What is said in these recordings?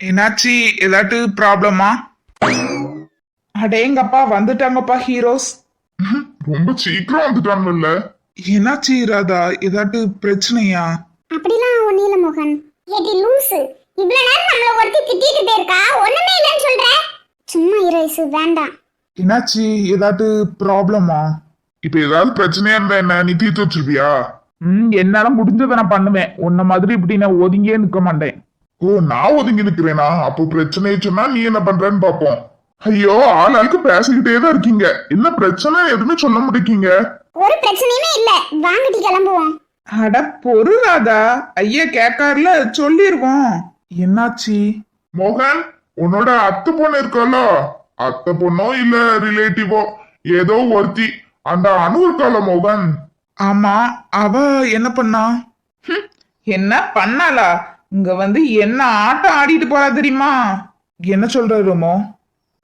என்னாச்சு? ஏதாட்டு ப்ராப்ளமா? அடேங்கப்பா வந்துட்டாங்கப்பா ஹீரோஸ். ரொம்ப சீக்கிரம் வந்துட்டாங்கல்ல. என்னாச்சு ராதா? ஏதாட்டு பிரச்சனையா? அப்படிலாம் ஒண்ணும் இல்ல மோகன். ஏடி லூசு, இவ்வளவு நேரம் நம்மள ஒருத்தி திட்டிட்டு இருக்கா, ஒண்ணுமே இல்லன்னு சொல்ற. சும்மா இரு வேண்டாம். என்னாச்சு? ஏதாட்டு ப்ராப்ளமா? இப்ப ஏதாவது பிரச்சனையா இருந்தா என்ன நீ தீர்த்து வச்சிருப்பியா? என்னால முடிஞ்சதை நான் பண்ணுவேன். உன்ன மாதிரி இப்படி நான் ஒதுங்கியே நிக்க மாட்டேன். ஓ, நான் ஒதுங்கி நிக்கிறேனா? அப்போ பிரச்சனையை சொன்னா நீ என்ன பண்றன்னு பாப்போம். ஐயோ, ஆளாளுக்கு பேசிக்கிட்டே தான் இருக்கீங்க. என்ன பிரச்சனை எதுவுமே சொல்ல முடிக்கீங்க. ஒரு பிரச்சனையுமே இல்ல, வாங்கடி கிளம்புவோம். அட பொறு ராதா, ஐயா கேட்காருல, சொல்லிருவோம். என்னாச்சு? மோகன், உன்னோட அத்தை பொண்ணு இருக்கல, அத்தை பொண்ணோ இல்ல ரிலேட்டிவோ ஏதோ ஒருத்தி, அந்த அணு இருக்கால மோகன். ஆமா, அவ என்ன பண்ணா? என்ன பண்ணாளா? இங்க வந்து என்ன ஆட்டம் ஆடிட்டு போறா தெரியுமா? என்ன சொல்ற ரோமோ?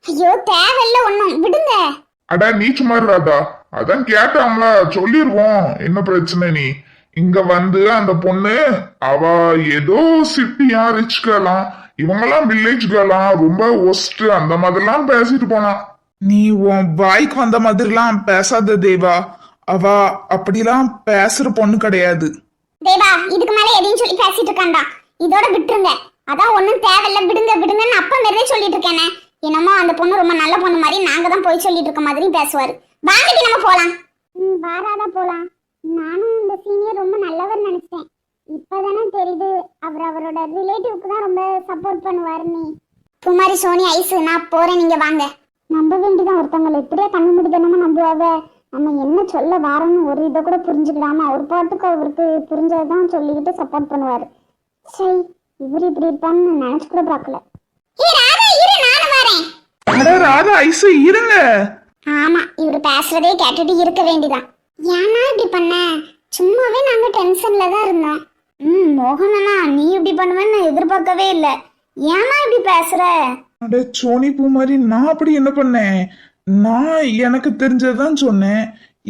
ஐயோ தேவையில்ல, ஒண்ணும் விடுங்க. அடா நீ சும்மா ராதா, அதான் கேட்டாங்களா, சொல்லிருவோம். என்ன பிரச்சனை? நீ இங்க வந்து அந்த பொண்ணு அவ ஏதோ சிட்டியா ரிச் கேலாம், இவங்கெல்லாம் வில்லேஜ் கேலாம், ரொம்ப ஒஸ்ட் அந்த மாதிரிலாம் பேசிட்டு போனா. நீ உன் வாய்க்கு வந்த மாதிரிலாம் பேசாத தேவா. அவ அப்படிலாம் பேசுற பொண்ணு கிடையாது. தேவா, இதுக்கு மேல எதையும் சொல்லி பேசிட்டு இருக்காண்டா, இதோட விட்டுருங்க. அதான் ஒண்ணும் தேவையில்ல, விடுங்க விடுங்கன்னு அப்ப மாதிரியே சொல்லிட்டு இருக்கேனே. என்னமோ அந்த பொண்ணு ரொம்ப நல்ல பொண்ணு மாதிரி நாங்க தான் போய் சொல்லிட்டு இருக்க மாதிரி பேசுவாரு. வாங்கடி நம்ம போலாம். வாராதா போலாம். நானும் இந்த சீனியர் ரொம்ப நல்லவர் நினைச்சேன். இப்பதானே தெரியுது அவர் அவரோட ரிலேட்டிவ்க்கு தான் ரொம்ப சப்போர்ட் பண்ணுவாரு. நீ குமாரி சோனி ஐஸ், நான் போறேன், நீங்க வாங்க. நம்ப வேண்டிதான் ஒருத்தவங்களை இப்படியே கண்ணு முடிதனமா நம்புவாவ. நம்ம என்ன சொல்ல வாரோன்னு ஒரு இதை கூட புரிஞ்சுக்கிடாம அவர் பாட்டுக்கு அவருக்கு புரிஞ்சதான் சொல்லிக்கிட்டு சப்போர்ட் பண்ணுவாரு. சரி, இவர் இப்படி இருப்பான்னு நினைச்சு கூட பார்க்கல. அட ராதா ஐசு இருங்க. ஆமா, இவரு பேசுறதே கேட்டுட்டு இருக்க வேண்டிதான். ஏன்னா இப்படி பண்ண? சும்மாவே நாங்க டென்ஷன்ல தான் இருந்தோம். மோகனண்ணா, நீ இப்படி பண்ணுவேன்னு எதிர்பார்க்கவே இல்ல. ஏன்னா இப்படி பேசுற? அட சோனி பூ மாதிரி நான் அப்படி என்ன பண்ணேன்? நான் எனக்கு தெரிஞ்சதான் சொன்னேன்.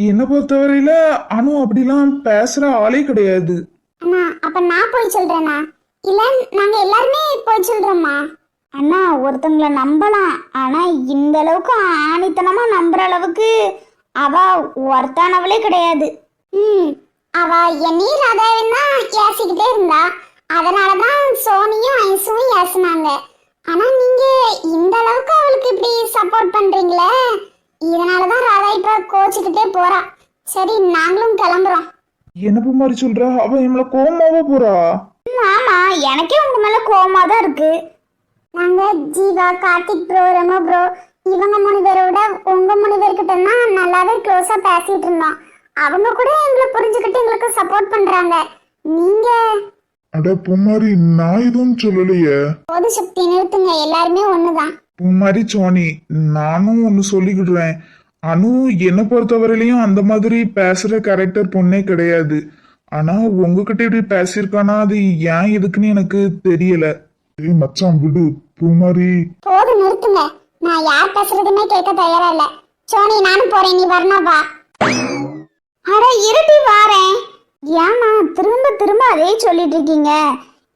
என்னை பொறுத்தவரையில அனு அப்படிலாம் பேசுற ஆளே கிடையாது. அண்ணா, அப்ப நான் போய் சொல்றேனா இல்ல நாங்க எல்லாருமே போய் சொல்றோமா? அண்ணா, ஒருத்தங்களை நம்பலாம், ஆனா இந்த அளவுக்கு ஆணித்தனமா நம்புற அளவுக்கு அவ ஒருத்தானவளே கிடையாது. அவ என்னையும் ராதாவையும் தான் ஏசிக்கிட்டே இருந்தா. அதனாலதான் சோனியும் ஐசும் ஏசினாங்க. ஆனா நீங்க இந்த அளவுக்கு அவளுக்கு இப்படி சப்போர்ட் பண்றீங்களே, இதனாலதான் ராதா இப்ப கோச்சுக்கிட்டே போறா. சரி, நாங்களும் கிளம்புறோம். என்ன பூ மாதிரி சொல்ற? அவ நம்மள கோமாவா போறா? ஆமா, எனக்கே உங்க மேல கோவமா தான் இருக்கு. நாங்க ஜீவா, கார்த்திக் ப்ரோ, ரெமோ ப்ரோ இவங்க 3 பேரோட உங்க 3 பேர்கிட்ட தான் நல்லாவே க்ளோஸா பேசிட்டு இருந்தோம். அவங்க கூட எங்களை புரிஞ்சுக்கிட்டு எங்களுக்கு சப்போர்ட் பண்றாங்க. நீங்க அட பூமாரி, நான் எதுவும் சொல்லலையே. பொது சக்தி நிறுத்துங்க, எல்லாருமே ஒண்ணுதான். பூ மாதிரி சோனி, நானும் ஒன்னு சொல்லிக்கிடுவேன். அனு என்னை பொறுத்தவரையிலையும் அந்த மாதிரி பேசுற கேரக்டர் பொண்ணே கிடையாது. ஆனா உங்ககிட்ட இப்படி பேசியிருக்கானா, அது ஏன் எதுக்குன்னு எனக்கு தெரியல. ஏய் மச்சான் விடு பூமாரி. போது நிறுத்துங்க, நான் யார் பேசுறதுமே கேட்க தயாரா இல்ல. சோனி, நானும் போறேன், நீ வரணும் வா. அட இருட்டி வாரேன். ஏமா திரும்ப திரும்ப அதே சொல்லிட்டு இருக்கீங்க?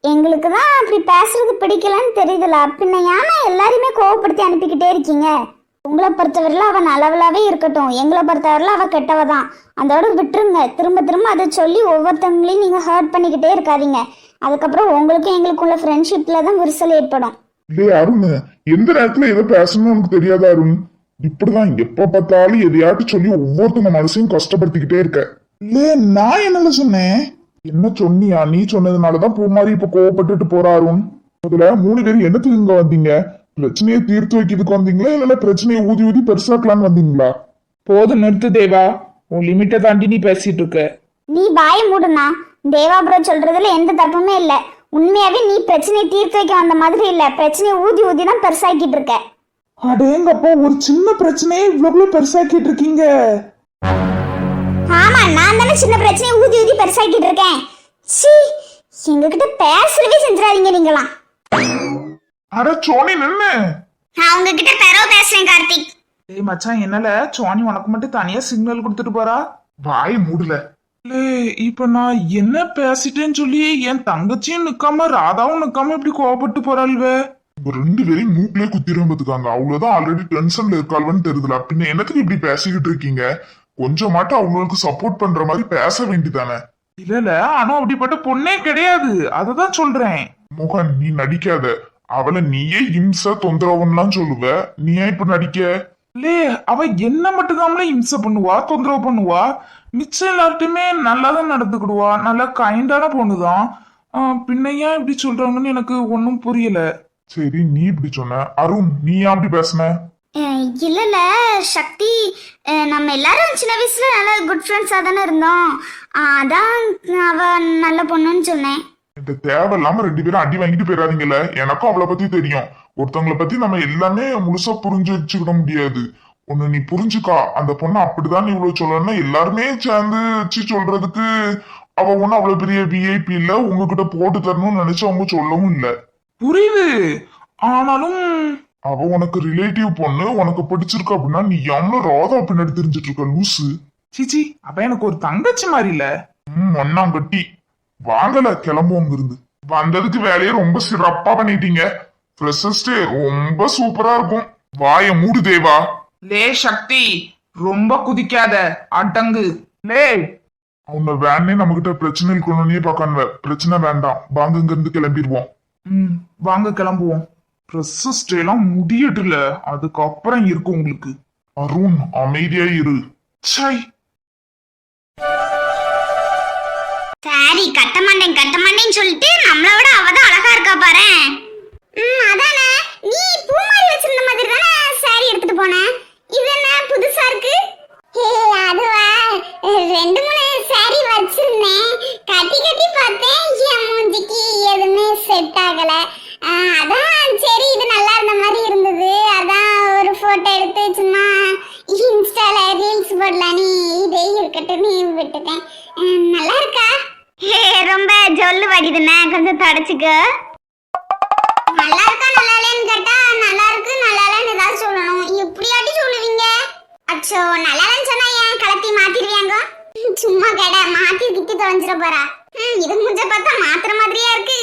எங்களுக்கு தான் அப்படி பேசுறது பிடிக்கலன்னு தெரியுதுல, பின்ன ஏன்னா எல்லாருமே கோவப்படுத்தி அனுப்பிக்கிட்டே இருக்கீங்க? உங்களை பொறுத்தவரையில அவ நல்லவளாவே இருக்கட்டும், எங்களை பொறுத்தவரையில அவ கெட்டவ தான். அதோட விட்டுருங்க. திரும்ப திரும்ப அதை சொல்லி ஒவ்வொருத்தவங்களையும் நீங்க ஹர்ட் பண்ணிக்கிட்டே இருக்காதீங்க. அதுக்கப்புறம் உங்களுக்கும் எங்களுக்குள்ள ஃப்ரெண்ட்ஷிப்ல தான் விரிசல் ஏற்படும். டேய் அருண், எந்த நேரத்துல எதை பேசணும்னு உனக்கு தெரியாதா அருண்? இப்படிதான் எப்ப பார்த்தாலும் எதையாட்டு சொல்லி ஒவ்வொருத்தவங்க மனசையும் கஷ்டப்படுத்திக்கிட்டே இருக்க. இல்ல, நான் என்னல சொன்னேன்? என்ன சொன்னியா? நீ சொன்னதுனாலதான் பூமாரி இப்ப கோவப்பட்டுட்டு போறா அருண். அதுல 3 பேரும் என்னத்துக்கு இங்க வந்தீங்க? பிரச்சனையை தீர்த்து வைக்கிறதுக்கு வந்தீங்களா, இல்லைன்னா பிரச்சனையை ஊதி ஊதி பெருசாக்கலான்னு வந்தீங்களா? போதும் நிறுத்து தேவா, உன் லிமிட்டை தாண்டி நீ பேசிட்டு இருக்க. நீ வாய மூடுனா. தேவா ப்ரோ சொல்றதுல எந்த தப்புமே இல்ல. உண்மையாவே நீ பிரச்சனையை தீர்த்து வைக்க வந்த மாதிரி இல்ல, பிரச்சனையை ஊதி ஊதி தான் பெருசாக்கிட்டு இருக்க. அடேங்கப்பா, ஒரு சின்ன பிரச்சனையே இவ்வளவு பெருசாக்கிட்டு இருக்கீங்க. ஆமா, நான் தானே சின்ன பிரச்சனையை ஊதி ஊதி பெருசாக்கிட்டு இருக்கேன். சீ, எங்ககிட்ட பேசவே செஞ்சிடாதீங்க நீங்களாம். அட சோனி நின்னு. நான் உங்ககிட்ட பெறவு பேசுறேன் கார்த்திக். ஏய் மச்சான், என்னல சோனி உனக்கு மட்டும் தனியா சிக்னல் கொடுத்துட்டு போறா? வாய் மூடல. இப்ப நான் என்ன பேசிட்டேன்னு சொல்லி என் தங்கச்சியும் நிக்காம ராதாவும் நிக்காம இப்படி கோவப்பட்டு போறாள்வே. இப்ப 2 பேரையும் மூக்கிலே குத்திரும் பாத்துக்காங்க. அவ்வளவுதான் ஆல்ரெடி டென்ஷன்ல இருக்காள்வன்னு தெரியுதுல. பின்ன என்னத்துக்கு இப்படி பேசிக்கிட்டு இருக்கீங்க? கொஞ்சமாட்டும் அவங்களுக்கு சப்போர்ட் பண்ற மாதிரி பேச வேண்டிதானே. இல்ல ஆனா அப்படிப்பட்ட பொண்ணே கிடையாது, அததான் சொல்றேன். மோகன், நீ நடிக்காத. அவளை நீயே இம்ச தொந்தரவுலாம் சொல்லுவ, நீ ஏன் இப்ப நடிக்க? லே அவ என்ன மட்டும் இம்சை பண்ணுவா, தொந்தரவு பண்ணுவா. மிச்சம் எல்லார்ட்டையுமே நல்லா தான் நடந்துக்கிடுவா, நல்லா கைண்டான பொண்ணுதான். பின்ன ஏன் இப்படி சொல்றாங்கன்னு எனக்கு ஒன்னும் புரியல. சரி, நீ இப்படி சொன்ன. அருண், நீ ஏன் அப்படி பேசுன? இல்ல சக்தி, நம்ம எல்லாரும் சின்ன வயசுல நல்ல குட் ஃப்ரெண்ட்ஸா தானே இருந்தோம். அதான் அவ நல்ல பொண்ணுன்னு சொன்னேன். இந்த தேவையில்லாம 2 பேரும் அடி வாங்கிட்டு போயிடாதீங்கல்ல. எனக்கும் அவளை பத்தி தெரியும். ஒருத்தவங்களை பத்தி நம்ம எல்லாமே முழுசா புரிஞ்சு வச்சுக்கிட முடியாது. ஒண்ணு நீ புரிஞ்சுக்கா, அந்த பொண்ணு அப்படிதான் இவ்வளவு சொல்லணும்னா எல்லாருமே சேர்ந்து வச்சு சொல்றதுக்கு அவ ஒண்ணு அவ்வளவு பெரிய விஐபி இல்ல. உங்ககிட்ட போட்டு தரணும்னு நினைச்சு அவங்க சொல்லவும் இல்ல. புரியுது, ஆனாலும் அவ உனக்கு ரிலேட்டிவ் பொண்ணு, உனக்கு பிடிச்சிருக்கு அப்படின்னா நீ எவ்வளவு ராதா பின்னாடி தெரிஞ்சிட்டு இருக்க லூசு. சிச்சி அவ எனக்கு ஒரு தங்கச்சி மாதிரி இல்ல. மண்ணாங்கட்டி. வாங்கல, கிளம்புவோம் இருந்து. வந்ததுக்கு வேலையை ரொம்ப சிறப்பா பண்ணிட்டீங்க. ஃப்ரெஷர்ஸ் டே ரொம்ப சூப்பரா இருக்கும். வாய மூடு தேவா. லே சக்தி, ரொம்ப குதிக்காத, அடங்கு. லே அவங்க வேனே நம்ம கிட்ட பிரச்சனை இருக்கணும்னே பாக்கானுவ. பிரச்சனை வேண்டாம், வாங்க இங்க இருந்து கிளம்பிடுவோம். வாங்க கிளம்புவோம். ஃப்ரெஷர்ஸ் டே எல்லாம் முடியட்டுல, அதுக்கப்புறம் இருக்கும் உங்களுக்கு. அருண், அமைதியா இரு. சை, சாரி கட்ட மாட்டேன்னு சொல்லிட்டு நம்மளோட அவதான் அழகா இருக்கா பாரு. அதானே, நீ பூ மாதிரி வச்சிருந்த மாதிரி தானே சாரி எடுத்துட்டு போன. இது என்ன புதுசா இருக்கு? அதுவா, 2-3 சாரி வச்சிருந்தேன். கட்டி பார்த்தேன், என் மூஞ்சிக்கு எதுவுமே செட் ஆகல. அதான் சரி இது நல்லா இருந்த மாதிரி இருந்தது, அதான் ஒரு போட்டோ எடுத்து சும்மா இன்ஸ்டால ரீல்ஸ் போடலான்னு இதே இருக்கட்டும்னு விட்டுட்டேன். நல்லா இருக்கா? ரொம்ப ஜொல்லு வடிதுண்ணே, கொஞ்சம் தொடச்சுக்க. நல்லா இருக்கா நல்லா இல்லைன்னு கேட்டா நல்லா இருக்கு நல்லா இல்லைன்னு ஏதாவது சொல்லணும். எப்படியாட்டி சொல்லுவீங்க? அச்சோ, நல்லா இல்லைன்னு சொன்னா ஏன் கலத்தி மாத்திடுவியாங்க? சும்மா கேட மாத்தி கிட்டி தொலைஞ்சிட போறா. இது முஞ்ச பார்த்தா மாத்திர மாதிரியா இருக்கு.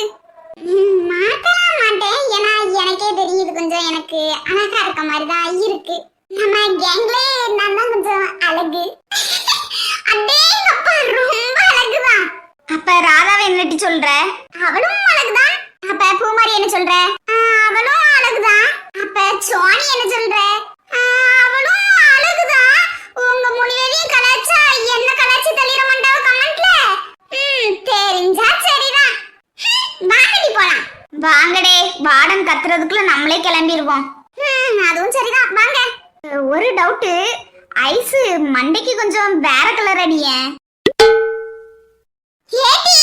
மாத்தலாம் மாட்டேன், ஏன்னா எனக்கே தெரியும் இது கொஞ்சம் எனக்கு அழகா இருக்க மாதிரி தான் இருக்கு. நம்ம கேங்லே நான் தான் கொஞ்சம் அழகு. அடேங்கப்பா, ரொம்ப அழகுதான். அப்ப ராதாவை என்னட்டி சொல்ற? அவளும் அழகுதான். அப்ப பூமாரி என்ன சொல்ற? அவளும் அழகுதான். அப்ப சோனி என்ன சொல்ற? அவளும் அழகுதான். உங்க முனிவேலையும் கலாச்சா என்ன கலாச்சி தள்ளிர மாட்டாவ கமெண்ட்ல. தெரிஞ்சா சரிதான். வாங்கடி போலாம். வாங்கடே, வாடன் கத்துறதுக்குள்ள நம்மளே கிளம்பிடுவோம். அதுவும் சரிதான், வாங்க. ஒரு டவுட், ஐஸ் மண்டைக்கு கொஞ்சம் வேற கலர் அடிய. ஏடி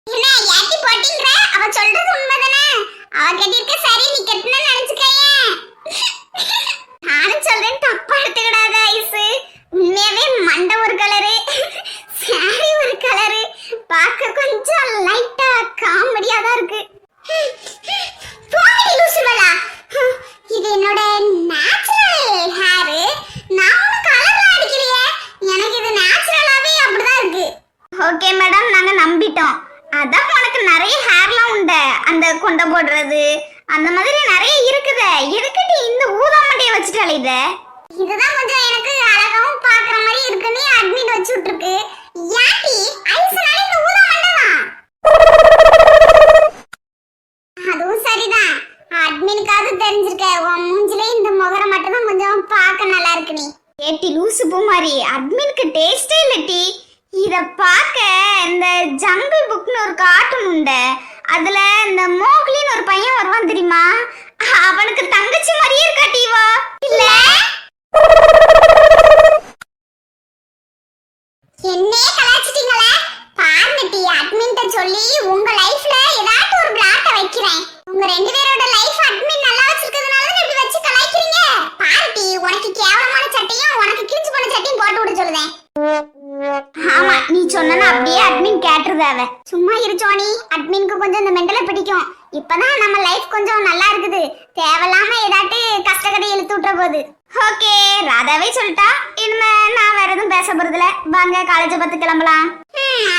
என்ன ஏடி போட்டிங்கற? அவ சொல்றது உண்மைதானே? அவ கட்டிருக்க சரி நீ கட்டணும்னு நினைச்சுக்கயே. நான் சொல்றேன் தப்பா எடுத்துக்கிடாத ஐஸ். உண்மையாவே மண்டை ஒரு கலரு, சாரி ஒரு கலரு. பார்க்க கொஞ்சம் லைட்டா காமெடியா தான் இருக்கு. போடி லூசுவலா, இது என்னோட நேச்சுரல் ஹேர். நான் ஒரு கலர்ல அடிக்கலையே, எனக்கு இது நேச்சுரலாவே அப்படிதான் இருக்கு. ஓகே மேடம், நாங்க நம்பிட்டோம். அதான் உனக்கு நிறைய ஹேர்லாம் உண்டு, அந்த கொண்டை போடுறது அந்த மாதிரி நிறைய இருக்குதே. எதுக்கிட்டு இந்த ஊதா மண்டைய வச்சுட்டாலே இத? இதுதான் கொஞ்சம் எனக்கு அழகாவும் பாக்குற மாதிரி இருக்குன்னு அட்மிட் வச்சு விட்டுருக்கு. யாட்டி ஐஸ்னால இந்த ஊதா மண்டை தான். அதுவும் சரிதான், அட்மினுக்காவது தெரிஞ்சிருக்க. உன் மூஞ்சிலே இந்த முகர மட்டும் தான் கொஞ்சம் பார்க்க நல்லா இருக்கு. நீ ஏட்டி லூசு பூமாரி, அட்மினுக்கு டேஸ்டே இல்லட்டி. இத பாக்க இந்த ஜங்கிள் புக்னு ஒரு கார்ட்டூன் உண்டு, அதுல இந்த மோக்லின்னு ஒரு பையன் வருவான் தெரியுமா? அவனுக்கு தங்கச்சி மாதிரியே இருக்காட்டிவா இல்ல? என்னே கலாச்சிட்டீங்களே பாருங்கட்டி. அட்மின்ட்ட சொல்லி உங்க லைஃப்ல ஏதாவது ஒரு பிளாட்ட வைக்கிறேன். உங்க 2 பேரோட லைஃப் அட்மின் நல்லா வச்சிருக்கிறதுனால தான் இப்படி வச்சு கலாய்க்கிறீங்க. பாருட்டி, உனக்கு கேவலமான சட்டையும் உனக்கு கிழிஞ்சு போன சட்டையும் போட்டு விட சொல்லுதேன். ஆமா, நீ சொன்னா அப்படியே அட்மின் கேட்டுருதாவ. சும்மா இரு சோனி, அட்மினுக்கு கொஞ்சம் இந்த மெண்டலை பிடிக்கும். இப்பதான் நம்ம லைஃப் கொஞ்சம் நல்லா இருக்குது, தேவையில்லாம ஏதாட்டு கஷ்டக்கதை இழுத்து விட்டுற போகுது. ஓகே, ராதாவே சொல்லிட்டா, இனிமே நான் வேற எதுவும் பேச போறதுல. வாங்க காலேஜை பார்த்து கிளம்பலாம்.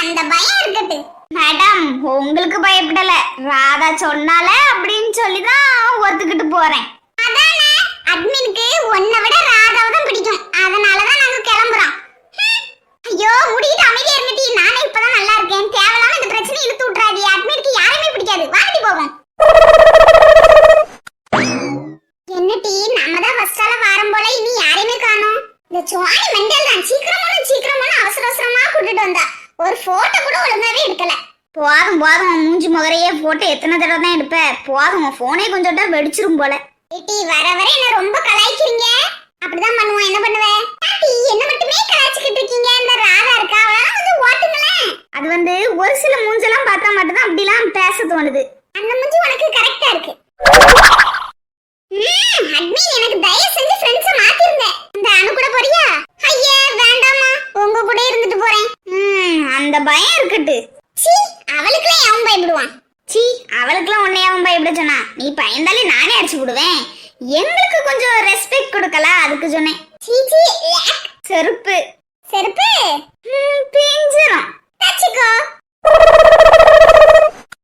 அந்த பயம் இருக்கட்டு மேடம், உங்களுக்கு பயப்படல. ராதா சொன்னால அப்படின்னு அப்படின்னு சொல்லிதான் ஒத்துக்கிட்டு போறேன். அதானே அட்மினுக்கு உன்னை விட ராதாவை தான் பிடிக்கும், அதனாலதான் நாங்க கிளம்புறோம். ஐயோ முடிக்கிட்டு அமைதியா இருந்துட்டி, நானே இப்பதான் நல்லா இருக்கேன். தேவையில்லாம இந்த பிரச்சனை இழுத்து விட்டுறாடி. அட்மினுக்கு யாருமே பிடிக்காது, வாங்கி போவோம். என்னடி நம்ம தான் ஃபர்ஸ்டால வாரம் போல இனி யாரையுமே காணோம். இந்த சுவாணி மெண்டல் தான் சீக்கிரமான அவசர அவசரமா கூட்டிட்டு வந்தா. ஒரு போட்டோ கூட ஒழுங்காவே எடுக்கல. போதும் மூஞ்சி முகரையே போட்டோ எத்தனை தடவை தான் எடுப்ப? போதும், போனே கொஞ்சம் தான் வெடிச்சிரும் போல. ஏட்டி வர வர என்ன ரொம்ப கலாய்க்கிறீங்க. அப்படிதான் பண்ணுவோம், என்ன பண்ணுவேன்? என்ன மட்டுமே கலாய்ச்சிக்கிட்டு இருக்கீங்க. இந்த ராதா இருக்கா, அவளால வந்து ஓட்டுங்களேன். அது வந்து ஒரு சில மூஞ்செல்லாம் பார்த்தா மட்டும்தான் அப்படிலாம் பேச தோணுது. அந்த மூஞ்சி உனக்கு கரெக்டா இருக்கு. அட்மின் எனக்கு தயவு செஞ்சு ஃப்ரெண்ட்ஸ மாத்திருங்க. இந்த அணு கூட போறியா? ஐயா வேண்டாமா, உங்க கூட இருந்துட்டு போறேன். அந்த பயம் இருக்கட்டு. சீ அவளுக்குலாம் அவன் பயப்படுவான். சீ அவளுக்குலாம் உன்னை அவன் பயப்பட சொன்னா? நீ பயந்தாலே நானே அடிச்சு விடுவேன். எங்களுக்கு கொஞ்சம் ரெஸ்பெக்ட் கொடுக்கல, அதுக்கு சொன்னேன். சீ செருப்பு பிஞ்சிரும், தச்சுக்கோ.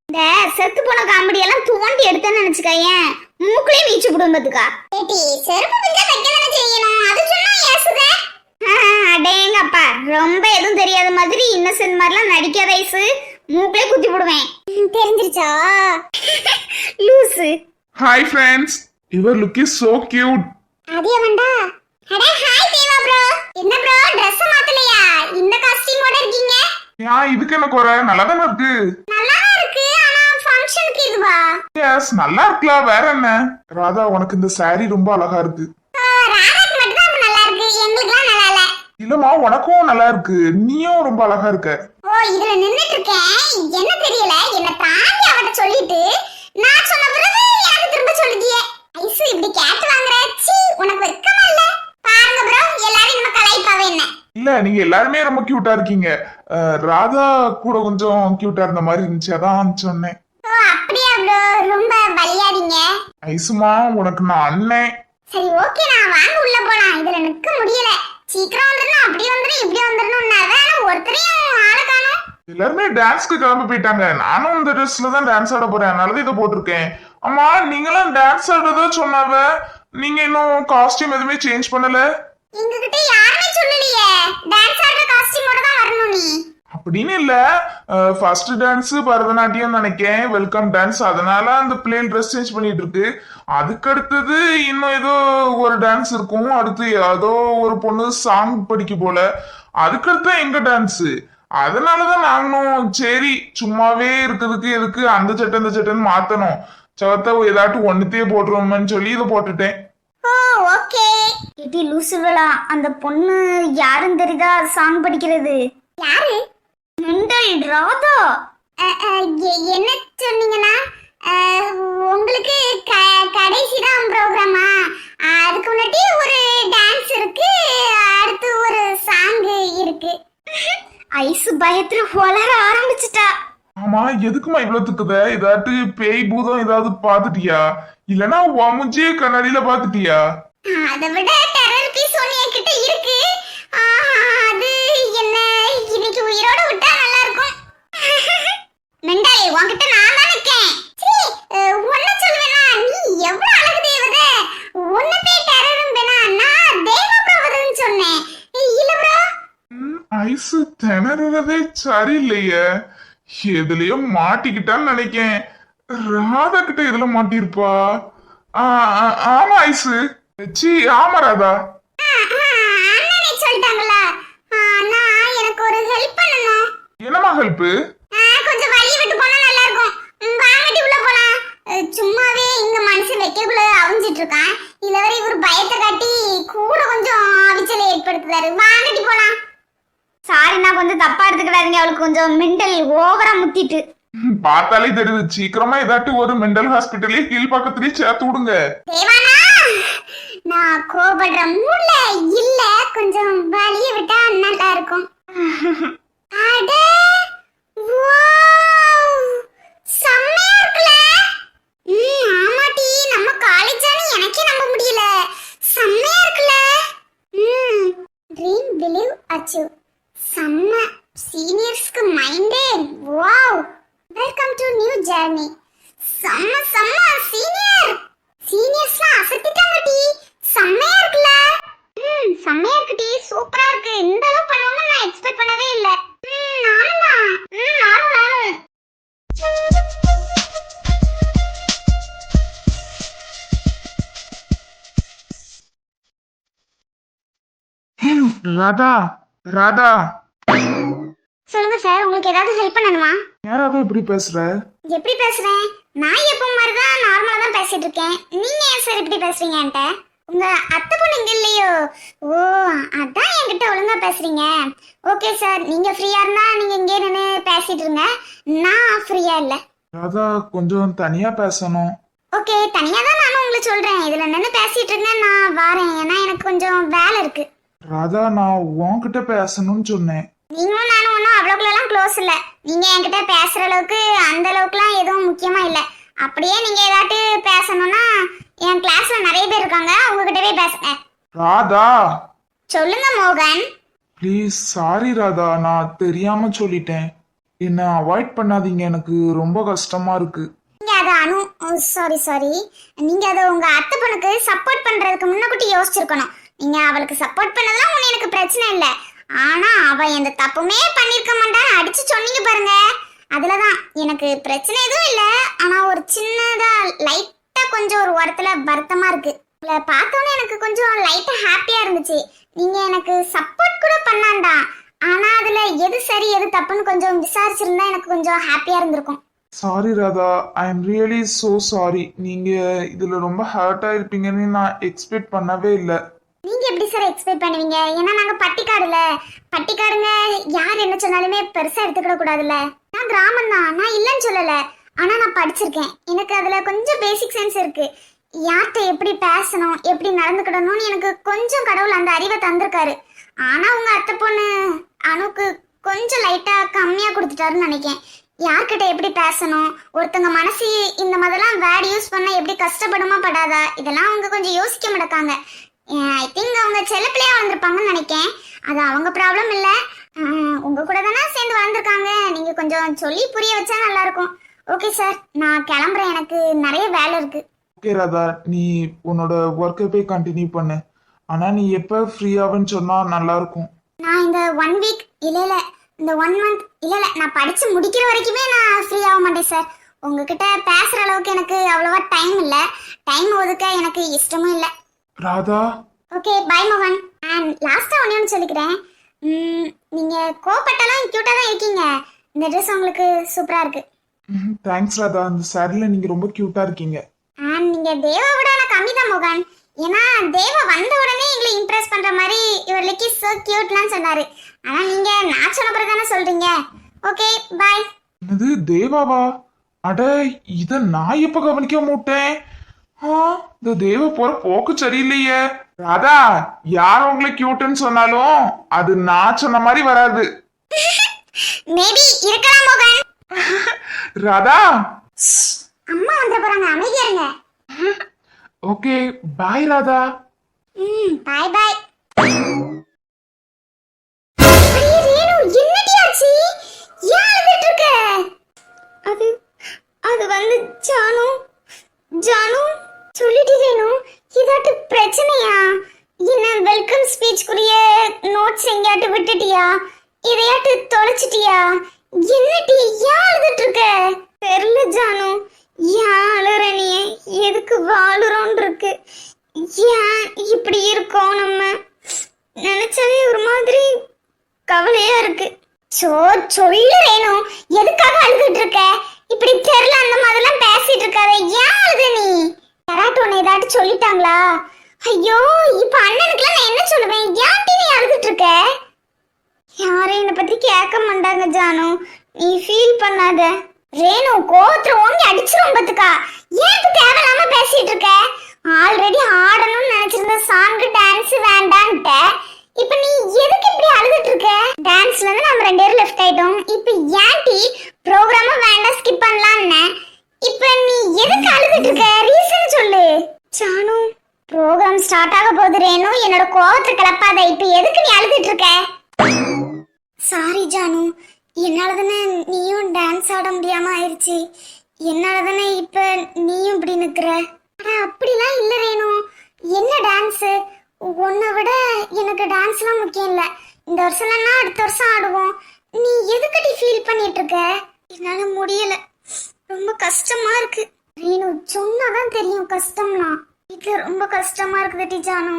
இந்த செத்து போன காமெடி எல்லாம் தோண்டி எடுத்தேன்னு நினைச்சுக்கேன், மூக்குலயே வீச்சு குடும்பத்துக்கா. ஏடி செருப்பு பிஞ்சா தைக்க தானே செய்யணும், அது சொன்னா ஏசுத. அடேங்கப்பா, ரொம்ப எதுவும் தெரியாத மாதிரி இன்னசென்ட் மாதிரிலாம் நடிக்காத ஐசு. மூக்குலயே குத்தி போடுவேன். தெரிஞ்சிருச்சா loose. Hi friends, your look is so cute. அதே வண்டா. அட ஹாய் தேவா ப்ரோ. என்ன ப்ரோ Dress மாத்தலையா? இந்த காஸ்டியூமோட இருக்கீங்க? இதுக்கு என்ன குறை? நல்லா தானே இருக்கு. நல்லா இருக்கு, ஆனா ஃபங்க்ஷனுக்கு இதுவா? எஸ் நல்லா இருக்கலாம், வேற என்ன. ராதா உனக்கு இந்த saree ரொம்ப அழகா இருக்கு. ராதாக்கு மட்டும் தான் நல்லா இருக்கு, எங்களுக்குலாம் நல்லா இல்ல. இல்லம்மா உனக்கும் நல்லா இருக்கு, நீயும் ரொம்ப அழகா இருக்க. ஓ இதுல நின்னுட்டு இருக்கேன், என்ன தெரியல, என்ன தாண்டி அவட்ட சொல்லிட்டு நான் சொன்ன பிறகு எனக்கு திரும்ப சொல்லுதியே. ஐசு இப்படி கேட்டு வாங்குற, சீ உனக்கு வெக்கமா இல்ல? பாருங்க ப்ரோ, எல்லாரும் நம்ம கலாய்ப்பாவே என்ன. இல்ல நீங்க எல்லாருமே ரொம்ப கியூட்டா இருக்கீங்க. ராதா கூட கொஞ்சம் கியூட்டா இருந்த மாதிரி இருந்துச்சு, அதான் சொன்னேன். ஓ அப்படியா ப்ரோ, ரொம்ப பலியாதீங்க. ஐசுமா உனக்கு நான் அண்ணன். சரி ஓகே, நான் வாங்க உள்ள போலாம், இதுல நிக்க முடியல. சீக்கிரம் வந்துடணும், அப்படி வந்துடணும் இப்படி வந்துடணும். ஒருத்தரையும் ஆளை காணோம். எல்லாருமே டான்ஸ்க்கு கிளம்பி போயிட்டாங்க. நானும் இந்த ட்ரெஸ்ல தான் டான்ஸ் ஆட போறேன், அதனாலதான் இதை போட்டிருக்கேன். அம்மா நீங்களும் டான்ஸ் ஆடுறதா சொன்னாவ, நீங்க இன்னும் காஸ்டியூம் எதுவுமே சேஞ்ச் பண்ணல? எங்ககிட்ட யாருமே சொல்லலையே, டான்ஸ் ஆடுற காஸ்டியூமோட தான் வரணும் நீ. அப்படின்னு இல்ல, ஃபர்ஸ்ட் டான்ஸ் பரதநாட்டியம் நினைக்கேன், வெல்கம் டான்ஸ், அதனால அந்த பிளேன் ட்ரெஸ் சேஞ்ச் பண்ணிட்டு இருக்கு. அதுக்கு அடுத்தது இன்னும் ஏதோ ஒரு டான்ஸ் இருக்கும், அடுத்து ஏதோ ஒரு பொண்ணு சாங் படிக்க போல, அதுக்கடுத்து எங்க டான்ஸ். அதனாலதான் நாங்களும் சரி சும்மாவே இருக்கிறதுக்கு எதுக்கு அந்த சட்டை இந்த சட்டைன்னு மாத்தணும், சவத்த ஏதாட்டும் ஒண்ணுத்தையே போட்டுருவோம்னு சொல்லி இதை போட்டுட்டேன். ஓ ஓகே. இது லூசுவலா, அந்த பொண்ணு யாருன்னு தெரியுதா சாங் படிக்கிறது? யாரு? மெண்டல் ராதா. என்ன சொன்னீங்கன்னா உங்களுக்கு கடைசி தான் ப்ரோக்ராமா? அதுக்கு முன்னாடி ஒரு டான்ஸ் இருக்கு, அடுத்து ஒரு சாங் இருக்கு. ஐசு பயத்துல வளர ஆரம்பிச்சிட்டா. ஆமா எதுக்குமா இவ்வளவு திக்குத? ஏதாட்டு பேய் பூதம் ஏதாவது பாத்துட்டியா? இல்லனா வமுஜி கண்ணாடியில பாத்துட்டியா? அதை விட டெரர் பீஸ் ஒன்னு என்கிட்ட இருக்கு. அது என்ன இன்னைக்கு உயிரோட விட்டா நல்லா இருக்கும். மெண்டல் உன்கிட்ட நான் தான் இருக்கேன். சீ ஒண்ணு சொல்லுவேனா, நீ எவ்வளவு அழகு தேவதே. ஒன்னே டெரரும் வேணா, நான் தேவ பிரபதன்னு சொன்னேன். இல்ல ப்ரோ ஐஸ் திணறதே சரியில்லையே, எதுலயோ மாட்டிக்கிட்டான்னு நினைக்கேன். ராதா கிட்ட இதுல மாட்டிருப்பா. ஆமா ஐசு, சி ஆமா ராதா. அண்ணனே சொல்லிட்டாங்களா? அண்ணா எனக்கு ஒரு ஹெல்ப் பண்ணணும். என்னமா ஹெல்ப்? கொஞ்சம் வழி விட்டு போனா நல்லா இருக்கும். வாங்கடி உள்ள போலாம். சும்மாவே இங்க மனுஷன் வெக்கைக்குள்ள அவிஞ்சிட்டு இருக்கான், இதுல வரை இவர் பயத்தை காட்டி கூட கொஞ்சம் அவிச்சலை ஏற்படுத்துறாரு. வாங்கடி போலாம். சாரி நான் கொஞ்சம் தப்பா எடுத்துக்கிடாதீங்க, அவளுக்கு கொஞ்சம் மெண்டல் ஓவரா முத்திட்டு. பார்த்தாலே தெரியுது, சீக்கிரமா ஏதாட்டு ஒரு மெண்டல் ஹாஸ்பிட்டலே கீழ் பக்கத்துலயே சேர்த்து விடுங்க. தேவானா நான் கோபப்படுற மூட்ல இல்ல, கொஞ்சம் வலிய விட்டா நல்லா இருக்கும். அட வாவ் செம்மையா இருக்குல. ஆமாடி, நம்ம காலேஜானு எனக்கே நம்ப முடியல, செம்மையா இருக்குல. ட்ரீம் பிலீவ் அச்சீவ், செம்ம. சீனியர்ஸ்க்கு மைண்டே wow. Welcome to new journey. செம்ம செம்ம. சீனியர்ஸ்லாம் அசத்திட்டாங்க டி. செம்மையா இருக்குல்ல? செம்மையா இருக்கு டி. சூப்பரா இருக்கு. இந்த அளவு பண்ணுவாங்க நான் எக்ஸ்பெக்ட் பண்ணவே இல்ல. நானும் தான். நானும். ராதா, ராதா, சொல்லுங்க சார், உங்களுக்கு ஏதாவது ஹெல்ப் பண்ணணுமா? யாராவது இப்படி பேசுற? எப்படி பேசுறேன்? நான் எப்போ மாதிரி தான் நார்மலா தான் பேசிட்டு இருக்கேன். நீங்க ஏன் சார் இப்படி பேசுறீங்க என்கிட்ட? உங்க அத்தை பொண்ணு இங்க இல்லையோ? ஓ, அதான் என்கிட்ட ஒழுங்கா பேசுறீங்க. ஓகே சார், நீங்க ஃப்ரீயா இருந்தா நீங்க இங்கே நின்று பேசிட்டு இருங்க. நான் ஃப்ரீயா இல்ல. ராதா, கொஞ்சம் தனியா பேசணும். ஓகே, தனியா தான் நானும் உங்களுக்கு சொல்றேன். இதுல நின்று பேசிட்டு இருங்க, நான் வரேன். ஏன்னா எனக்கு கொஞ்சம் வேலை இருக்கு. ராதா, நான் உன்கிட்ட பேசணும்னு சொன்னேன். நீங்களும் நானும் ஒன்றும் அவ்வளோக்குலாம் க்ளோஸ் இல்லை. நீங்க என்கிட்ட பேசுற அளவுக்கு அந்த அளவுக்குலாம் எதுவும் முக்கியமா இல்லை. அப்படியே நீங்க ஏதாட்டு பேசணும்னா என் கிளாஸ்ல நிறைய பேர் இருக்காங்க, உங்ககிட்டவே பேசுங்க. ராதா, சொல்லுங்க மோகன். ப்ளீஸ் சாரி ராதா, நான் தெரியாம சொல்லிட்டேன். என்ன அவாய்ட் பண்ணாதீங்க, எனக்கு ரொம்ப கஷ்டமா இருக்கு. நீங்க அதை சாரி, நீங்க அதை உங்க அத்தை பொண்ணுக்கு சப்போர்ட் பண்றதுக்கு முன்னக்கூட்டி யோசிச்சிருக்கணும். நீங்க அவளுக்கு சப்போர்ட் பண்ணதெல்லாம் ஒண்ணு எனக்கு பிரச்சனை இல்லை. ஆனா அவ எந்த தப்புமே பண்ணிருக்க மாட்டான்னு அடிச்சு சொன்னீங்க பாருங்க, அதுலதான் எனக்கு பிரச்சனை எதுவும் இல்ல. ஆனா ஒரு சின்னதா லைட்டா கொஞ்சம் ஒரு இடத்துல வருத்தமா இருக்கு. உங்களை பார்த்தோன்னே எனக்கு கொஞ்சம் லைட்டா ஹாப்பியா இருந்துச்சு. நீங்க எனக்கு சப்போர்ட் கூட பண்ணாண்டா, ஆனா அதுல எது சரி எது தப்புன்னு கொஞ்சம் விசாரிச்சிருந்தா எனக்கு கொஞ்சம் ஹாப்பியா இருந்திருக்கும். Sorry Radha, I am really so sorry. நீங்க இதுல ரொம்ப ஹர்ட் ஆயிருப்பீங்கன்னு நான் எக்ஸ்பெக்ட் பண்ணவே இல்லை. நீங்க எப்படி சார் எக்ஸ்பெக்ட் பண்ணுவீங்க? ஏன்னா நாங்க பட்டிக்காடுங்க யார் என்ன சொன்னாலுமே பெருசா எடுத்துக்கிட கூடாதுல்ல. நான் கிராமம் தான், நான் இல்லைன்னு சொல்லல. ஆனா நான் படிச்சிருக்கேன், எனக்கு அதுல கொஞ்சம் பேசிக் சென்ஸ் இருக்கு. யார்கிட்ட எப்படி பேசணும், எப்படி நடந்துக்கிடணும்னு எனக்கு கொஞ்சம் கடவுள் அந்த அறிவை தந்திருக்காரு. ஆனா உங்க அத்தை பொண்ணு அணுக்கு கொஞ்சம் லைட்டா கம்மியா கொடுத்துட்டாருன்னு நினைக்கிறேன். யார்கிட்ட எப்படி பேசணும், ஒருத்தங்க மனசு இந்த மாதிரிலாம் வேர்ட் யூஸ் பண்ண எப்படி கஷ்டப்படுமா படாதா, இதெல்லாம் அவங்க கொஞ்சம் யோசிக்க மாட்டாங்க. ஐ திங்க் அவங்க செல்ல பிள்ளையா வளர்ந்துருப்பாங்கன்னு நினைக்கேன். அது அவங்க ப்ராப்ளம் இல்லை. உங்க கூட தானே சேர்ந்து வளர்ந்துருக்காங்க. நீங்க கொஞ்சம் சொல்லி புரிய வச்சா நல்லா இருக்கும். ஓகே சார், நான் கிளம்புறேன், எனக்கு நிறைய வேலை இருக்கு. ஓகே ராதா, நீ உன்னோட ஒர்க்கை போய் கண்டினியூ பண்ணு. ஆனா நீ எப்ப ஃப்ரீ ஆகுன்னு சொன்னா நல்லா இருக்கும். நான் இந்த 1 வீக் இல்ல இந்த 1 மந்த் இல்ல நான் படிச்சு முடிக்கிற வரைக்குமே நான் ஃப்ரீ ஆக மாட்டேன் சார். உங்ககிட்ட பேசுற அளவுக்கு எனக்கு அவ்வளவா டைம் இல்ல. டைம் ஒதுக்க எனக்கு இஷ்டமும் இல்ல. ராதா, ஓகே பை மோகன். அண்ட் லாஸ்டா ஒன்னு சொல்லிக்கிறேன். நீங்க கோபப்பட்டாலும் கியூட்டா தான் இருக்கீங்க. இந்த ட்ரெஸ் உங்களுக்கு சூப்பரா இருக்கு. தேங்க்ஸ் ராதா, இந்த சாரில நீங்க ரொம்ப கியூட்டா இருக்கீங்க. அண்ட் நீங்க தேவா விட நான் கம்மி தான் மோகன். ஏன்னா தேவா வந்த உடனே எங்களை இம்ப்ரெஸ் பண்ற மாதிரி யுவர் லுக் இஸ் சோ கியூட்லாம் சொன்னாரு. ஆனா நீங்க நான் சொன்ன பிறகு தானே சொல்றீங்க. Okay bye. என்னது தேவாவா? அட, இத நான் எப்ப கவனிக்க மாட்டேன். இந்த தேவ போற போக்கு சரியில்லையே. ராதா, யார் உங்களை கியூட்னு சொன்னாலும் அது நான் சொன்ன மாதிரி வராது. மேபி இருக்கலாம் மோகன். ராதா, அம்மா வந்துட போறாங்க, அமைதியா இருங்க. Okay bye Radha. Bye bye. என்னடி ஆச்சு? ஏன் அழுதுட்டு இருக்க? அது வந்து ஜானு சொல்லிட்டு ரேணு, இதாட்டு பிரச்சனையா? என்ன வெல்கம் ஸ்பீச்க்குரிய நோட்ஸ் எங்கேயாட்டு விட்டுட்டியா? இதையாட்டு தொலைச்சிட்டியா? என்னடி ஏன் அழுதுட்டு இருக்க? தெரியல ஜானு, ஏன் அழுற நீ? எதுக்கு வாழுறோன்னு இருக்கு. ஏன் இப்படி இருக்கோம்? நம்ம நினைச்சாலே ஒரு மாதிரி கவலையா இருக்கு. சொல்லு ரேணு, எதுக்காக அழுதுட்டு இருக்க? இப்படி தெரியல அந்த மாதிரிலாம் பேசிட்டு இருக்காத. ஏன் அழுத நீ? யாராட்டு உன்னை ஏதாட்டு சொல்லிட்டாங்களா? ஐயோ, இப்ப அண்ணனுக்குலாம் நான் என்ன சொல்லுவேன்? ஏன்டி நீ அழுதுட்டு இருக்க? யாரும் என்னை பத்தி கேட்க மாட்டாங்க ஜானு, நீ ஃபீல் பண்ணாத. ரேணு கோவத்துல ஓங்கி அடிச்சிரும் பத்துக்கா. ஏன் இப்ப தேவையில்லாம பேசிட்டு இருக்க? ஆல்ரெடி ஆடணும்னு நினைச்சிருந்த சாங்கு டான்ஸ் வேண்டான்ட்ட. இப்ப நீ எதுக்கு இப்படி அழுதுட்டு இருக்க? டான்ஸ்ல இருந்து நம்ம 2 பேரும் லெஃப்ட் ஆயிட்டோம். இப்ப ஏன்டி ப்ரோகிராம வேண்டாம் ஸ்கிப் பண்ணலாம்னு? இப்ப நீ எதுக்கு அழுதுட்டு இருக்க? ரீசன் சொல்லு. ஜானு, ப்ரோகிராம் ஸ்டார்ட் ஆக போகுது ரேணு, என்னோட கோவத்தை கிளப்பாத. இப்ப எதுக்கு நீ அழுதுட்டு இருக்க? சாரி ஜானு, என்னால தானே நீயும் டான்ஸ் ஆட முடியாம ஆயிடுச்சு. என்னால தானே இப்ப நீயும் இப்படி நிக்கிற. அப்படிலாம் இல்ல ரேணு. என்ன டான்ஸ்? உன்னை விட எனக்கு டான்ஸ்லாம் முக்கியம் இல்ல. இந்த வருஷம்னா அடுத்த வருஷம் ஆடுவோம். நீ எதுக்கடி ஃபீல் பண்ணிட்டு இருக்க? என்னால முடியல, ரொம்ப கஷ்டமா இருக்கு. ரேணு சொன்னாதான் தெரியும் கஷ்டம்லாம். இது ரொம்ப கஷ்டமா இருக்குது டிஜானு.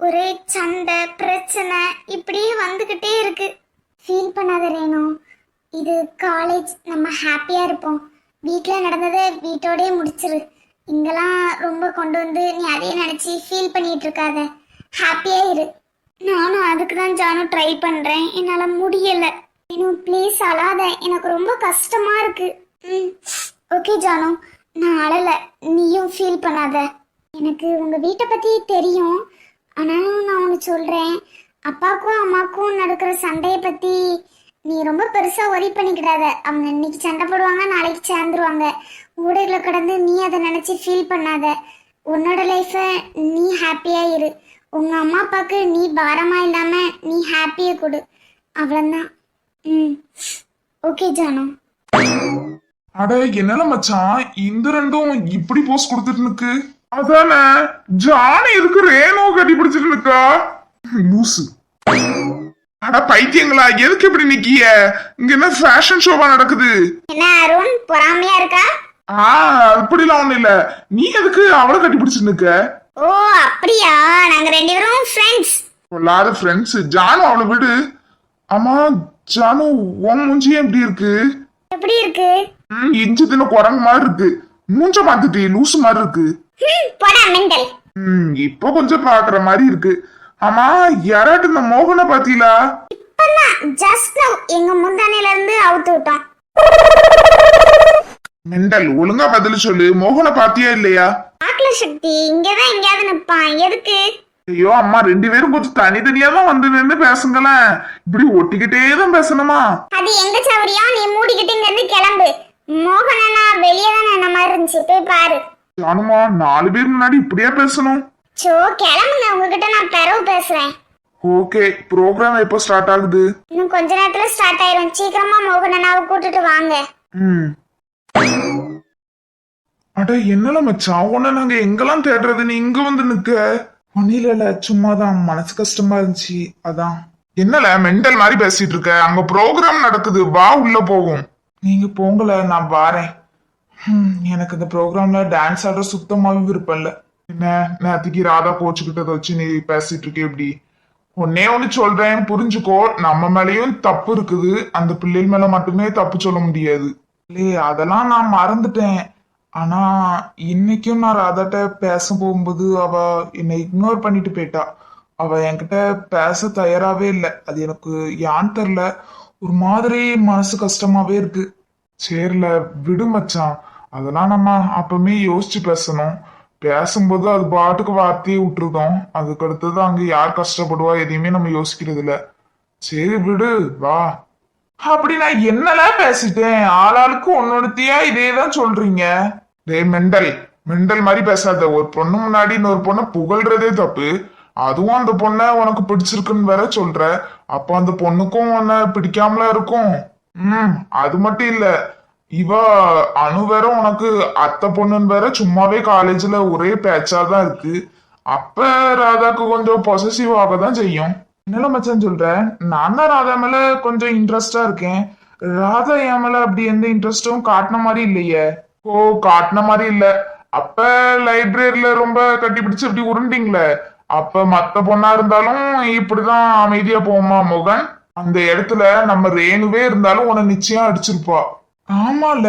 ஒரே சண்டை பிரச்சனை இப்படியே வந்துகிட்டே இருக்கு. ஃபீல் பண்ணாத ரேணு, இது காலேஜ், நம்ம ஹாப்பியா இருப்போம். வீட்டில் நடந்ததை வீட்டோடயே முடிச்சிரு. இங்கெல்லாம் ரொம்ப கொண்டு வந்து நீ அதே நினைச்சு ஃபீல் பண்ணிட்டு இருக்காத, ஹாப்பியா இரு. நானும் அதுக்கு தான் ஜானு ட்ரை பண்றேன், என்னால முடியல. ரேணு ப்ளீஸ் அழாத, எனக்கு ரொம்ப கஷ்டமா இருக்கு. ஓகே ஜானு, நான் அழல, நீயும் ஃபீல் பண்ணாத. எனக்கு உங்க வீட்டை பத்தி தெரியும், ஆனாலும் நான் ஒன்று சொல்றேன். அப்பாவுக்கும் அம்மாவுக்கும் நடக்கிற சண்டையை பத்தி நீ ரொம்ப பெருசா ஒரி பண்ணிக்கிடாத. அவங்க இன்னைக்கு சண்டை போடுவாங்க, நாளைக்கு சேர்ந்துருவாங்க. ஊடைகளை கடந்து நீ அதை நினைச்சு ஃபீல் பண்ணாத. உன்னோட லைஃபை நீ ஹாப்பியா இரு. உங்க அம்மா அப்பாவுக்கு நீ பாரமா இல்லாம நீ ஹாப்பியா கொடு, அவ்வளவுதான். ஓகே ஜானு. அட என்னல மச்சான், இந்த ரெண்டும் இப்படி போஸ் கொடுத்துட்டு இருக்கு. அதானே ஜானி இருக்கு ரேணு கட்டி பிடிச்சிட்டு இருக்கா. லூசு. அட பைத்தியங்களா, எதுக்கு இப்படி நிக்கிய? இங்க என்ன ஃபேஷன் ஷோவா நடக்குது? என்ன அருண், பொறாமையா இருக்கா? அப்படிலாம் ஒண்ணு இல்ல. நீ எதுக்கு அவளை கட்டி பிடிச்சிட்டு இருக்க? ஓ அப்படியா, நாங்க ரெண்டு பேரும் ஃப்ரெண்ட்ஸ். சொல்லாத ஃப்ரெண்ட்ஸ். ஜானு அவளை விடு. ஆமா ஜானு, உன் மூஞ்சியே எப்படி இருக்கு? எப்படி இருக்கு? இஞ்சி தின குரங்கு மாதிரி இருக்கு. மூஞ்ச மாத்திட்டு லூசு மாதிரி இருக்கு. போடா மெண்டல். இப்ப கொஞ்சம் பாக்குற மாதிரி இருக்கு. ஆமா யாராட்டு இந்த மோகனை பாத்தீங்களா? இப்பதான் ஜஸ்ட் நவ் எங்க முந்தானையில இருந்து அவுத்து விட்டோம். மெண்டல், ஒழுங்கா பதில் சொல்லு. மோகனை பாத்தியா இல்லையா? ஆக்ல சக்தி இங்கதான் எங்கேயாவது நிப்பான். எதுக்கு? ஐயோ அம்மா, ரெண்டு பேரும் கொஞ்சம் தனித்தனியா தான் வந்து நின்று பேசுங்களேன். இப்படி ஒட்டிக்கிட்டே தான் பேசணுமா? அது எங்க சவரியா, நீ மூடிக்கிட்டு இங்க இருந்து கிளம்பு. மோகனா வெளியே தான் என்ன மாதிரி இருந்துச்சு, போய் பாரு. ஜானுமா, 4 பேர் முன்னாடி இப்படியா பேசணும்? சோ கிளம்புங்க, உங்ககிட்ட நான் பெறவு பேசுறேன். ஓகே, ப்ரோக்ராம் எப்போ ஸ்டார்ட் ஆகுது? இன்னும் கொஞ்ச நேரத்துல ஸ்டார்ட் ஆயிரும். சீக்கிரமா மோகனாவை கூட்டிட்டு வாங்க. அட என்னல மச்சான், உன்ன நாங்க எங்கெல்லாம் தேடுறது, நீ இங்க வந்து நிக்க? ஒன்னில சும்மாதான் மனசு கஷ்டமா இருந்துச்சு, அதான். என்னல மெண்டல் மாதிரி பேசிட்டு இருக்க? அங்க ப்ரோக்ராம் நடக்குது, வா உள்ள போகும். நீங்க போங்கல, நான் வாரேன். எனக்கு இந்த ப்ரோக்ராம்ல டான்ஸ் ஆடுற சுத்தமாவே விருப்பம் இல்ல. என்ன நேற்றுக்கு ராதா கோச்சுக்கிட்டதை வச்சு நீ பேசிட்டு இருக்க? எப்படி? ஒன்னே ஒண்ணு சொல்றேன், புரிஞ்சுக்கோ. நம்ம மேலயும் தப்பு இருக்குது, அந்த பிள்ளைகள் மேல மட்டுமே தப்பு சொல்ல முடியாது. இல்லையே, அதெல்லாம் நான் மறந்துட்டேன். ஆனா இன்னைக்கும் நான் ராதாட்ட பேச போகும்போது அவ என்னை இக்னோர் பண்ணிட்டு போயிட்டா. அவ என்கிட்ட பேச தயாராவே இல்லை. அது எனக்கு யான் தெரில, ஒரு மாதிரி மனசு கஷ்டமாவே இருக்கு. சரில விடு மச்சான், அதெல்லாம் நம்ம அப்பவுமே யோசிச்சு பேசணும். பேசும்போது அது பாட்டுக்கு வார்த்தையே விட்டுருதோம். அதுக்கு அடுத்தது அங்க யார் கஷ்டப்படுவா எதையுமே நம்ம யோசிக்கிறது இல்ல. சரி விடு, வா. அப்படி நான் என்னெல்லாம் பேசிட்டேன்? ஆளாளுக்கு ஒன்னொடுத்தியா இதேதான் சொல்றீங்க. டேய் மெண்டல், மெண்டல் மாதிரி பேசாத. ஒரு பொண்ணு முன்னாடி இன்னொரு பொண்ணை புகழ்றதே தப்பு. அதுவும் அந்த பொண்ணை உனக்கு பிடிச்சிருக்குன்னு வேற சொல்ற. அப்ப அந்த பொண்ணுக்கும் உன்னை பிடிக்காமல இருக்கும். அது மட்டும் இல்ல, இவ அணு வேற உனக்கு அத்தை பொண்ணுன்னு வேற சும்மாவே காலேஜ்ல ஒரே பேச்சாதான் இருக்கு. அப்ப ராதாக்கு கொஞ்சம் பொசசிவ் ஆகதான் செய்யும். என்னல மச்சான் சொல்ற? நான் தான் ராதா மேல கொஞ்சம் இன்ட்ரெஸ்டா இருக்கேன். ராதா என் மேல அப்படி எந்த இன்ட்ரெஸ்டும் காட்டின மாதிரி இல்லையே. ஓ, காட்டின மாதிரி இல்ல. அப்ப லைப்ரரியில ரொம்ப கட்டி பிடிச்சு அப்படி உருண்டிங்களே, அப்ப மத்த பொண்ணா இருந்தாலும் இப்படிதான் அமைதியா போமா மோகன்? அந்த இடத்துல நம்ம ரேணுவே இருந்தாலும் உன்னை நிச்சயம் அடிச்சிருப்பா. ஆமால.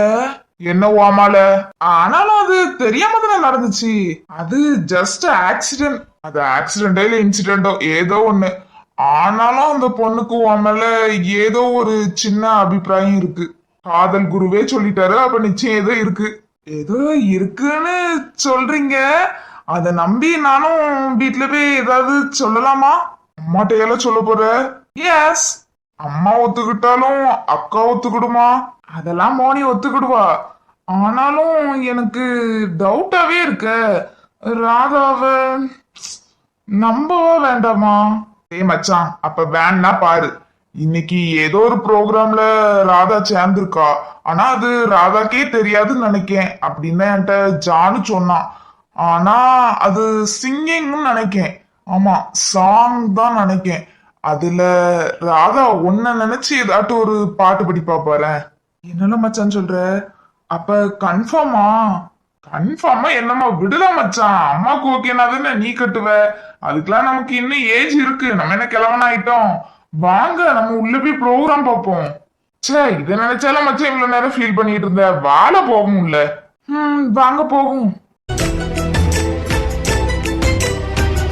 என்ன ஆமால? ஆனாலும் அது தெரியாம தானே நடந்துச்சு. அது ஜஸ்ட் ஆக்சிடென்ட். அது ஆக்சிடென்டோ இல்ல இன்சிடென்டோ ஏதோ ஒண்ணு. ஆனாலும் அந்த பொண்ணுக்கு உன் மேல ஏதோ ஒரு சின்ன அபிப்பிராயம் இருக்கு. காதல் குருவே சொல்லிட்டாரு, அப்ப நிச்சயம் ஏதோ இருக்கு. ஏதோ இருக்குன்னு சொல்றீங்க, அத நம்பி நானும் வீட்டுல போய் ஏதாவது சொல்லலாமா? அம்மாட்டையெல்லாம் சொல்ல போற? எஸ். அம்மா ஒத்துக்கிட்டாலும் அக்கா ஒத்துக்கிடுமா? அதெல்லாம் மோனி ஒத்துக்கிடுவா. ஆனாலும் எனக்கு டவுட்டாவே இருக்க. ராதாவ நம்பவா வேண்டாமா? ஏய் மச்சான், அப்ப வேணா பாரு. இன்னைக்கு ஏதோ ஒரு ப்ரோக்ராம்ல ராதா சேர்ந்திருக்கா. ஆனா அது ராதாக்கே தெரியாதுன்னு நினைக்கேன் அப்படின்னு என்கிட்ட ஜானு சொன்னான். ஆனா அது சிங்கிங்னு நினைக்கேன். ஆமா, சாங் தான் நினைக்கேன். அதுல ராதா ஒன்ன நினைச்சு ஏதாட்டும் ஒரு பாட்டு படிப்பா பாரு. என்னென்ன மச்சான் சொல்ற? அப்ப கன்ஃபார்மா? கன்ஃபார்மா என்னம்மா விடுதா மச்சான். அம்மாக்கு ஓகேனா தானே நீ கட்டுவ. அதுக்கெல்லாம் நமக்கு இன்னும் ஏஜ் இருக்கு. நம்ம என்ன கிழவன் ஆயிட்டோம். வாங்க நம்ம உள்ள போய் ப்ரோக்ராம் பார்ப்போம். ச்சே, இதை நினைச்சாலும் மச்சான் இவ்வளவு நேரம் ஃபீல் பண்ணிட்டு இருந்த. வாழ போகும்ல. வாங்க போகும்.